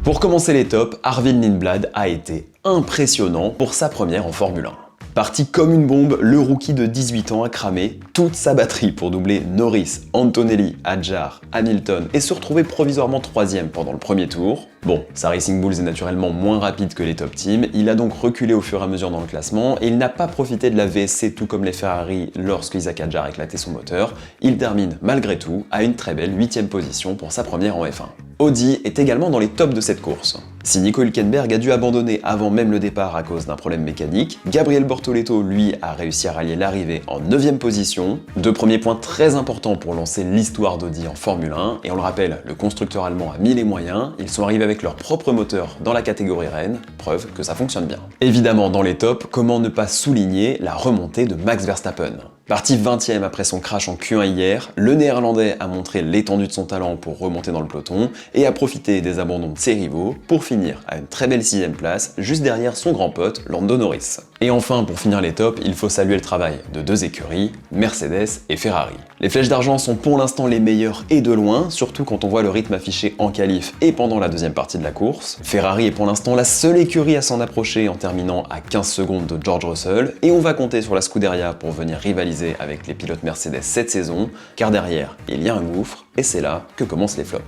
Pour commencer les tops, Arvid Lindblad a été impressionnant pour sa première en Formule 1. Parti comme une bombe, le rookie de 18 ans a cramé toute sa batterie pour doubler Norris, Antonelli, Hadjar, Hamilton et se retrouver provisoirement 3ème pendant le premier tour. Bon, sa Racing Bulls est naturellement moins rapide que les top teams, il a donc reculé au fur et à mesure dans le classement et il n'a pas profité de la VSC tout comme les Ferrari lorsque Isaac Hadjar a éclaté son moteur. Il termine malgré tout à une très belle 8ème position pour sa première en F1. Audi est également dans les tops de cette course. Si Nico Hülkenberg a dû abandonner avant même le départ à cause d'un problème mécanique, Gabriel Bortoleto, lui, a réussi à rallier l'arrivée en 9ème position. Deux premiers points très importants pour lancer l'histoire d'Audi en Formule 1, et on le rappelle, le constructeur allemand a mis les moyens, ils sont arrivés avec leur propre moteur dans la catégorie Rennes, preuve que ça fonctionne bien. Évidemment, dans les tops, comment ne pas souligner la remontée de Max Verstappen. Parti 20ème après son crash en Q1 hier, le néerlandais a montré l'étendue de son talent pour remonter dans le peloton et a profité des abandons de ses rivaux pour finir à une très belle 6ème place, juste derrière son grand pote Lando Norris. Et enfin, pour finir les tops, il faut saluer le travail de deux écuries, Mercedes et Ferrari. Les flèches d'argent sont pour l'instant les meilleures et de loin, surtout quand on voit le rythme affiché en qualif et pendant la deuxième partie de la course. Ferrari est pour l'instant la seule écurie à s'en approcher en terminant à 15 secondes de George Russell, et on va compter sur la Scuderia pour venir rivaliser avec les pilotes Mercedes cette saison, car derrière, il y a un gouffre, et c'est là que commencent les flops.